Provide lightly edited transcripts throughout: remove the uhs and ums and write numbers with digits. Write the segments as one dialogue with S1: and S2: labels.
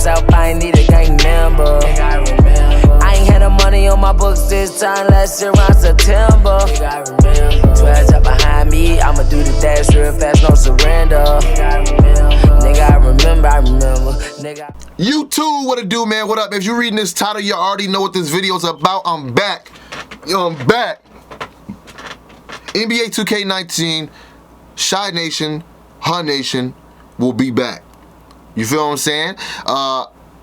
S1: myself, I ain't need a gang member. I ain't had the money on my books this time, last year around September. 12 up behind me, I'ma do the dash real fast, no surrender. Nigga, I remember. Nigga.
S2: YouTube, what it do, man? What up? If you're reading this title, you already know what this video's about. I'm back. Yo, I'm back. NBA 2K19, Shy Nation, Hun Nation will be back. You feel what I'm saying?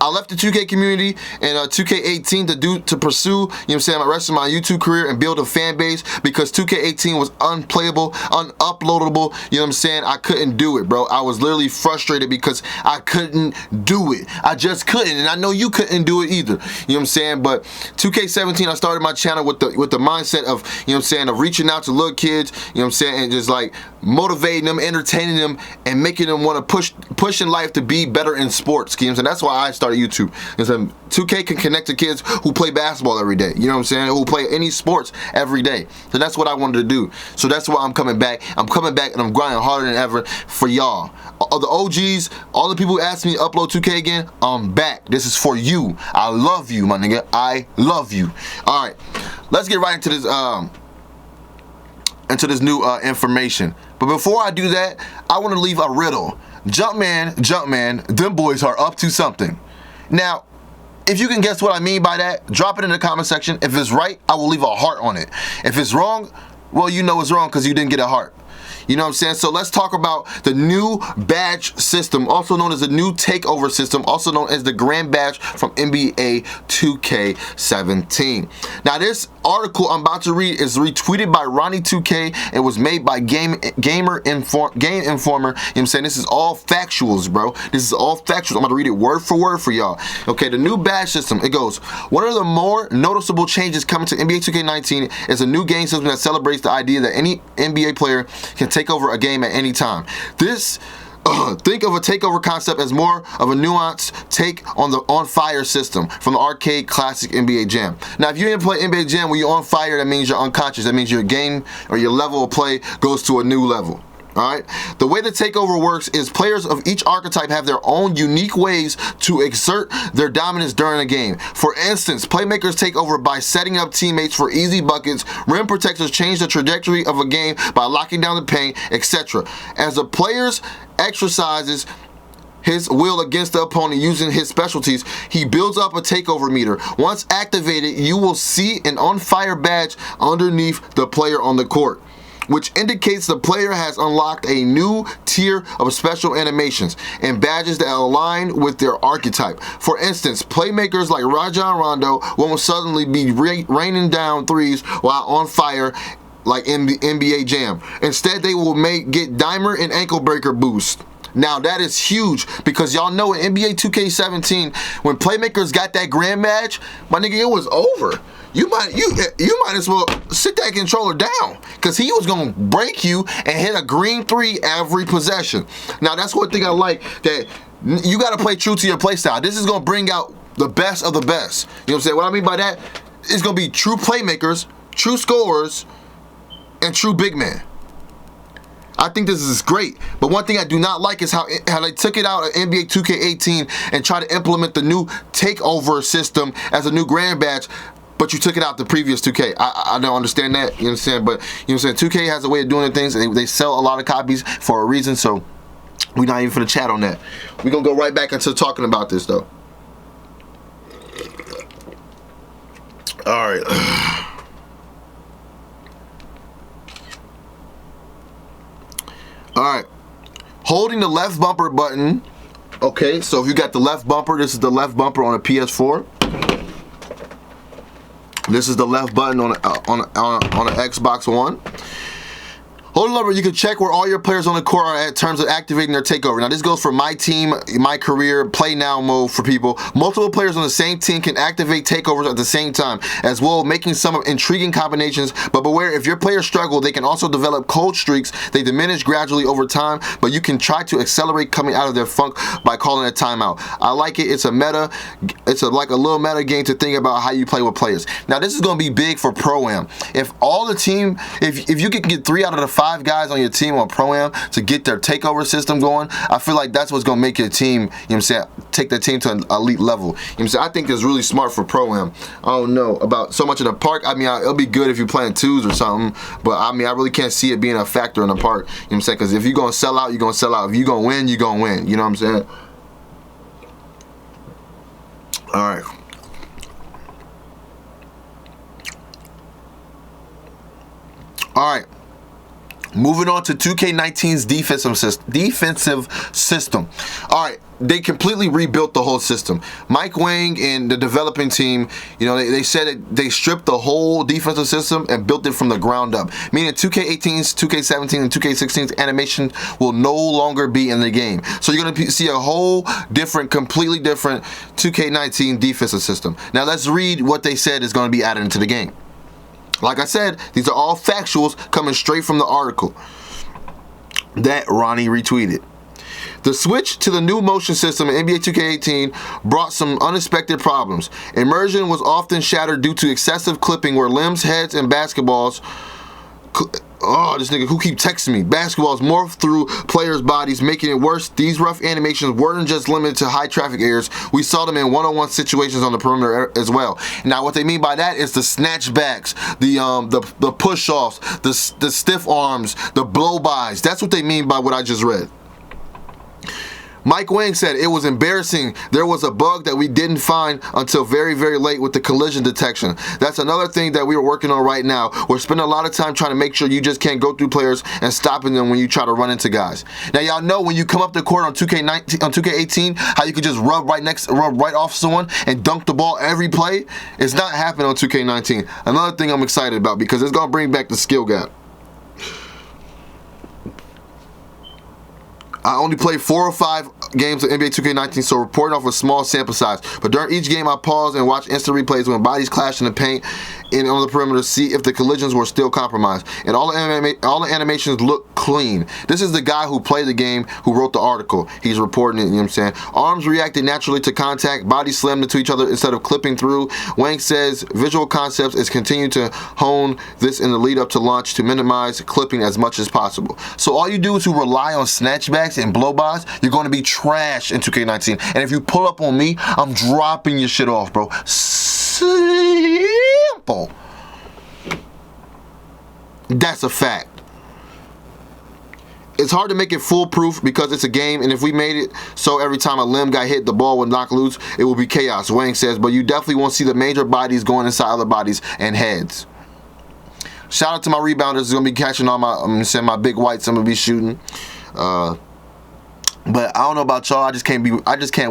S2: I left the 2K community and 2K18 to pursue, you know what I'm saying, the rest of my YouTube career and build a fan base because 2K18 was unplayable, unuploadable, you know what I'm saying? I couldn't do it, bro. I was literally frustrated because I couldn't do it. I just couldn't, and I know you couldn't do it either, you know what I'm saying? But 2K17, I started my channel with the mindset of, you know what I'm saying, of reaching out to little kids, you know what I'm saying, and just like motivating them, entertaining them, and making them want to push in life to be better in sports, you know what I'm saying? That's why I started YouTube. Because 2K can connect to kids who play basketball every day, you know what I'm saying, who play any sports every day. So that's what I wanted to do. So that's why I'm coming back. I'm coming back and I'm grinding harder than ever for y'all. All the OGs, all the people who asked me to upload 2K again, I'm back. This is for you. I love you, my nigga. I love you. All right, let's get right into this new information. But before I do that, I want to leave a riddle. Jumpman, them boys are up to something. Now, if you can guess what I mean by that, drop it in the comment section. If it's right, I will leave a heart on it. If it's wrong, well, you know it's wrong because you didn't get a heart. You know what I'm saying? So let's talk about the new badge system, also known as the new takeover system, also known as the Grand Badge from NBA 2K17. Now this article I'm about to read is retweeted by Ronnie2K. It was made by Game Informer. You know what I'm saying? This is all factuals, bro. This is all factuals. I'm about to read it word for word for y'all. Okay, the new badge system, it goes, one of the more noticeable changes coming to NBA 2K19 is a new game system that celebrates the idea that any NBA player can take over a game at any time. This think of a takeover concept as more of a nuanced take on the On Fire system from the arcade classic NBA Jam. Now, if you didn't play NBA Jam when you're on fire, that means you're unconscious. That means your game or your level of play goes to a new level. Alright? The way the takeover works is players of each archetype have their own unique ways to exert their dominance during a game. For instance, playmakers take over by setting up teammates for easy buckets, rim protectors change the trajectory of a game by locking down the paint, etc. As the players exercises his will against the opponent using his specialties, he builds up a takeover meter. Once activated, you will see an On Fire badge underneath the player on the court, which indicates the player has unlocked a new tier of special animations and badges that align with their archetype. For instance, playmakers like Rajon Rondo won't suddenly be raining down threes while on fire like in the NBA Jam. Instead, they will get dimer and ankle breaker boost. Now that is huge because y'all know in NBA 2K17, when playmakers got that grand badge, my nigga, it was over. You might as well sit that controller down because he was gonna break you and hit a green three every possession. Now that's one thing I like, that you gotta play true to your play style. This is gonna bring out the best of the best. You know what I'm saying? What I mean by that, it's gonna be true playmakers, true scorers, and true big men. I think this is great, but one thing I do not like is how they took it out of NBA 2K18 and try to implement the new takeover system as a new grand badge, but you took it out the previous 2K. I don't understand that, you know what I'm saying? But you know what I'm saying, 2K has a way of doing things, and they sell a lot of copies for a reason, so we're not even finna chat on that. We're gonna go right back into talking about this though. All right. Alright, holding the left bumper button. Okay, so if you got the left bumper, this is the left bumper on a PS4. This is the left button on an Xbox One. Holding lever, you can check where all your players on the court are at in terms of activating their takeover. Now this goes for my team, my career, play now mode for people. Multiple players on the same team can activate takeovers at the same time, as well making some intriguing combinations. But beware, if your players struggle, they can also develop cold streaks. They diminish gradually over time, but you can try to accelerate coming out of their funk by calling a timeout. I like it. It's a meta. It's like a little meta game to think about how you play with players. Now this is going to be big for Pro-Am. If all the team, if you can get 3 out of the 5 5 guys on your team on Pro-Am to get their takeover system going, I feel like that's what's going to make your team, you know what I'm saying, take their team to an elite level. You know what I'm saying? I think it's really smart for Pro-Am. I don't know about so much in the park. I mean, it'll be good if you're playing 2s or something, but I mean, I really can't see it being a factor in the park. You know what I'm saying? Because if you're going to sell out, you're going to sell out. If you're going to win, you're going to win. You know what I'm saying? All right. All right. Moving on to 2K19's defensive system. All right. They completely rebuilt the whole system. Mike Wang and the developing team, you know, they said that they stripped the whole defensive system and built it from the ground up. Meaning 2K18's, 2K17, and 2K16's animation will no longer be in the game. So you're going to see a whole different, completely different 2K19 defensive system. Now let's read what they said is going to be added into the game. Like I said, these are all factuals coming straight from the article that Ronnie retweeted. The switch to the new motion system in NBA 2K18 brought some unexpected problems. Immersion was often shattered due to excessive clipping where limbs, heads, and basketballs... Oh, this nigga who keep texting me. Basketballs morph through players' bodies, making it worse. These rough animations weren't just limited to high traffic areas. We saw them in one-on-one situations on the perimeter as well. Now, what they mean by that is the snatchbacks, the push-offs, the stiff arms, the blow-bys. That's what they mean by what I just read. Mike Wang said it was embarrassing. There was a bug that we didn't find until very, very late with the collision detection. That's another thing that we are working on right now. We're spending a lot of time trying to make sure you just can't go through players and stopping them when you try to run into guys. Now, y'all know when you come up the court on 2K18, how you can just rub right off someone and dunk the ball every play? It's not happening on 2K19. Another thing I'm excited about because it's going to bring back the skill gap. I only played 4 or 5 games of NBA 2K19, so reporting off a small sample size. But during each game, I paused and watched instant replays when bodies clashed in the paint and on the perimeter to see if the collisions were still compromised. And all the animations look clean. This is the guy who played the game, who wrote the article. He's reporting it, you know what I'm saying? Arms reacted naturally to contact, bodies slammed into each other instead of clipping through. Wang says Visual Concepts is continuing to hone this in the lead up to launch to minimize clipping as much as possible. So all you do is to rely on snatchbacks and blow-bys, you're going to be trash in 2K19. And if you pull up on me, I'm dropping your shit off, bro. Simple. That's a fact. It's hard to make it foolproof because it's a game, and if we made it so every time a limb got hit, the ball would knock loose, it would be chaos, Wang says, but you definitely won't see the major bodies going inside other bodies and heads. Shout out to my rebounders. It's going to be catching all my, I'm going to send my big whites I'm going to be shooting. But I don't know about y'all. I just can't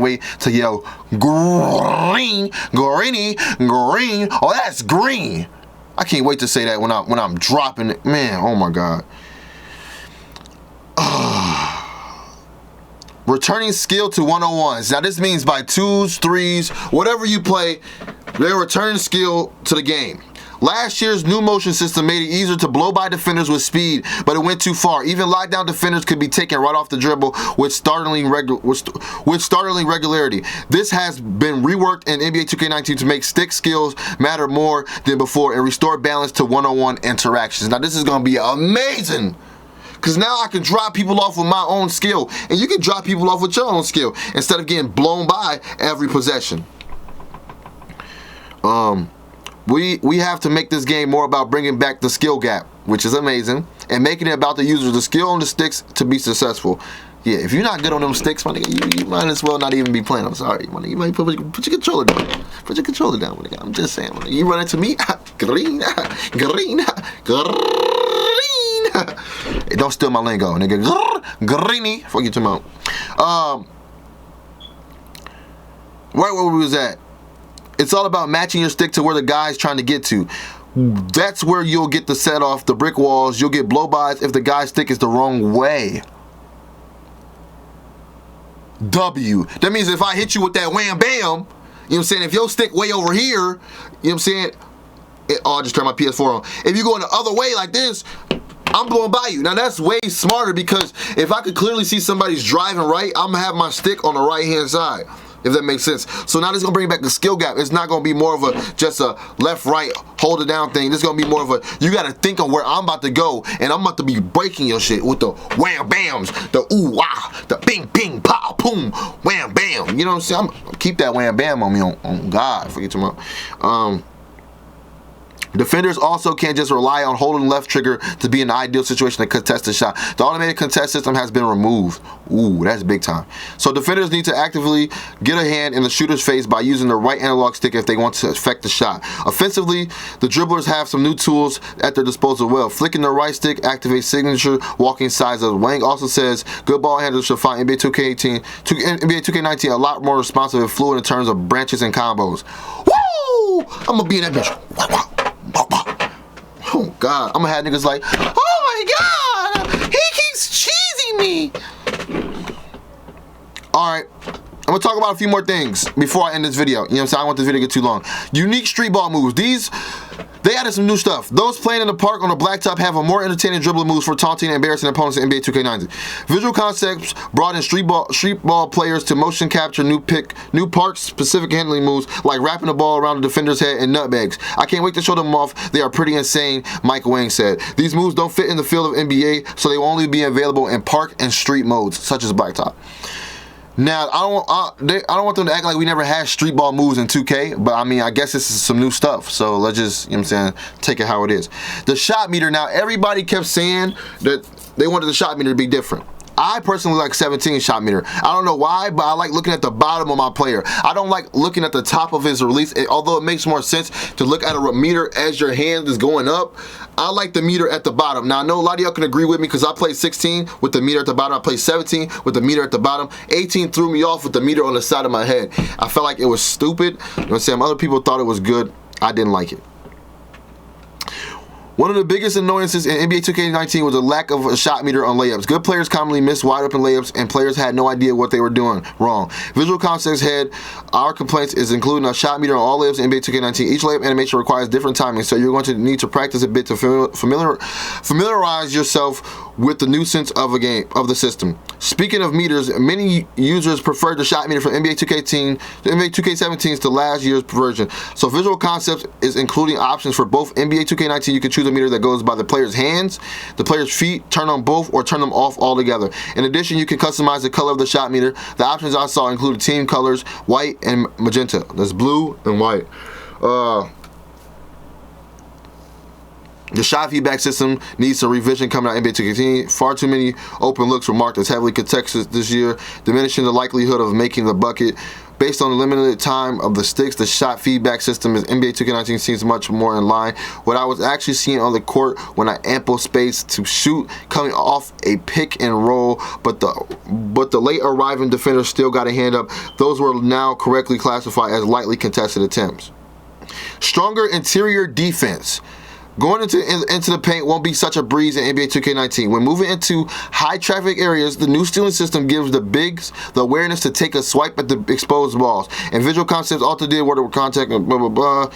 S2: wait to yell green, greeny, green. Oh, that's green. I can't wait to say that when I'm dropping it. Man, oh my God. Returning skill to 101s. Now this means by 2s, 3s, whatever you play, they're returning skill to the game. Last year's new motion system made it easier to blow by defenders with speed, but it went too far. Even lockdown defenders could be taken right off the dribble with startling regularity. This has been reworked in NBA 2K19 to make stick skills matter more than before and restore balance to one-on-one interactions. Now this is going to be amazing, because now I can drop people off with my own skill, and you can drop people off with your own skill instead of getting blown by every possession. We have to make this game more about bringing back the skill gap, which is amazing, and making it about the users, the skill on the sticks to be successful. Yeah, if you're not good on them sticks, my nigga, you might as well not even be playing. I'm sorry, my nigga. You might put your controller down. Put your controller down, my nigga. I'm just saying, my nigga. You run into me, green, green, green. Don't steal my lingo, nigga. Greeny. Fuck you, tomorrow. Where we was at? It's all about matching your stick to where the guy's trying to get to. That's where you'll get the set off the brick walls. You'll get blow-bys if the guy's stick is the wrong way. W. That means if I hit you with that wham bam, you know what I'm saying? If your stick way over here, you know what I'm saying? I'll just turn my PS4 on. If you going the other way like this, I'm blowing by you. Now that's way smarter, because if I could clearly see somebody's driving right, I'm gonna have my stick on the right hand side. if that makes sense. So now this is gonna bring back the skill gap. It's not gonna be more of a just a left, right, hold it down thing. This is gonna be more of a, you gotta think of where I'm about to go, and I'm about to be breaking your shit with the wham bams, the ooh wah, the bing bing pow boom, wham bam. You know what I'm saying? I'm keep that wham bam on me on God. Forget tomorrow. Defenders also can't just rely on holding left trigger to be in the ideal situation to contest the shot. The automated contest system has been removed. Ooh, that's big time. So defenders need to actively get a hand in the shooter's face by using the right analog stick if they want to affect the shot. Offensively, the dribblers have some new tools at their disposal. Well, flicking the right stick activates signature walking sides. Wang also says good ball handlers should find NBA 2K19 a lot more responsive and fluid in terms of branches and combos. Woo! I'm gonna be in that bitch. Oh God, I'm gonna have niggas like, oh my God, he keeps cheesing me. Alright, I'm gonna talk about a few more things before I end this video. You know what I'm saying? I don't want this video to get too long. Unique street ball moves. They added some new stuff. Those playing in the park on the blacktop have a more entertaining dribbling moves for taunting and embarrassing opponents in NBA 2K19. Visual Concepts brought in street ball players to motion capture new park-specific handling moves like wrapping the ball around the defender's head and nutmegs. I can't wait to show them off. They are pretty insane, Mike Wang said. These moves don't fit in the field of NBA, so they will only be available in park and street modes, such as blacktop. Now, I don't want them to act like we never had street ball moves in 2K, but I mean, I guess this is some new stuff, so let's just, you know what I'm saying, take it how it is. The shot meter, now everybody kept saying that they wanted the shot meter to be different. I personally like 17 shot meter. I don't know why, but I like looking at the bottom of my player. I don't like looking at the top of his release, although it makes more sense to look at a meter as your hand is going up. I like the meter at the bottom. Now, I know a lot of y'all can agree with me because I played 16 with the meter at the bottom. I played 17 with the meter at the bottom. 18 threw me off with the meter on the side of my head. I felt like it was stupid. You know what I'm saying? Other people thought it was good. I didn't like it. One of the biggest annoyances in NBA 2K19 was a lack of a shot meter on layups. Good players commonly missed wide open layups, and players had no idea what they were doing wrong. Visual Concepts had our complaints is including a shot meter on all layups in NBA 2K19. Each layup animation requires different timing, so you're going to need to practice a bit to familiarize yourself with the nuisance of the system. Speaking of meters, many users preferred the shot meter from NBA 2K17 to last year's version. So Visual Concepts is including options for both NBA 2K19. You can choose a meter that goes by the player's hands, the player's feet, turn on both, or turn them off altogether. In addition, you can customize the color of the shot meter. The options I saw included team colors, white and magenta. That's blue and white. The shot feedback system needs some revision coming out in NBA 2K18. Far too many open looks were marked as heavily contested this year, diminishing the likelihood of making the bucket. Based on the limited time of the sticks, the shot feedback system in NBA 2K19 seems much more in line. What I was actually seeing on the court when I ample space to shoot, coming off a pick and roll, but the late arriving defender still got a hand up. Those were now correctly classified as lightly contested attempts. Stronger interior defense. Going into the paint won't be such a breeze in NBA 2K19. When moving into high traffic areas, the new stealing system gives the bigs the awareness to take a swipe at the exposed balls. And Visual Concepts also did where contact and blah blah blah.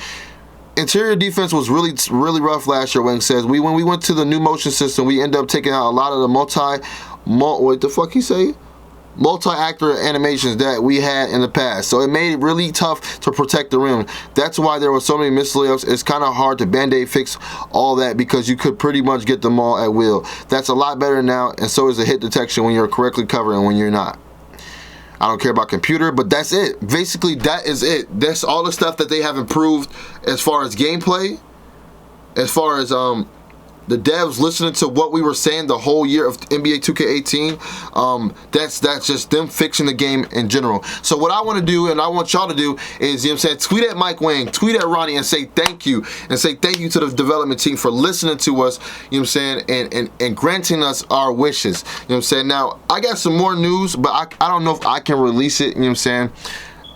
S2: Interior defense was really rough last year. Wang says when we went to the new motion system, we ended up taking out a lot of the what the fuck he say? Multi-actor animations that we had in the past, so it made it really tough to protect the rim. That's why there were so many missed layups. It's kind of hard to band-aid fix all that because you could pretty much get them all at will. That's a lot better now, and so is the hit detection when you're correctly covered and when you're not. I don't care about computer, but that's it. Basically, that is it. That's all the stuff that they have improved as far as gameplay, as far as the devs listening to what we were saying the whole year of NBA 2K18. That's just them fixing the game in general. So what I want to do, and I want y'all to do, is, you know what I'm saying, tweet at Mike Wang, tweet at Ronnie, and say thank you. And say thank you to the development team for listening to us, you know what I'm saying, and granting us our wishes. You know what I'm saying? Now, I got some more news, but I don't know if I can release it, you know what I'm saying?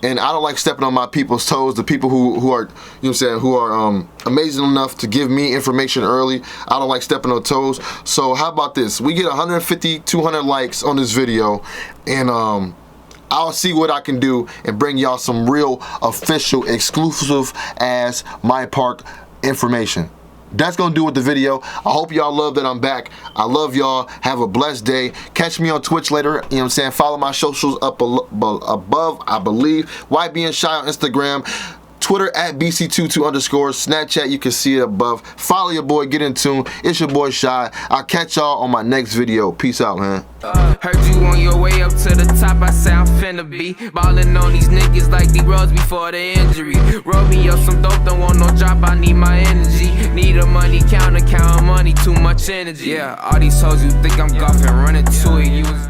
S2: And I don't like stepping on my people's toes, the people who are, you know what I'm saying, who are amazing enough to give me information early. I don't like stepping on toes. So how about this? We get 150, 200 likes on this video, and I'll see what I can do and bring y'all some real official, exclusive ass MYPARK information. that's gonna do with the video. I hope y'all love that I'm back. I love y'all. Have a blessed day. Catch me on Twitch later. You know what I'm saying? Follow my socials up above, I believe. YBN Shy on Instagram. Twitter at BC22_. Snapchat, you can see it above. Follow your boy, get in tune. It's your boy Shy. I'll catch y'all on my next video. Peace out, man.
S3: Heard you on your way up to the top, I say I'm finna be ballin' on these niggas like the Rose before the injury. Roll me up some dope, don't want no drop, I need my energy. Need a money counter, counting money, too much energy. Yeah, all these hoes you think I'm golfing, running to it, you was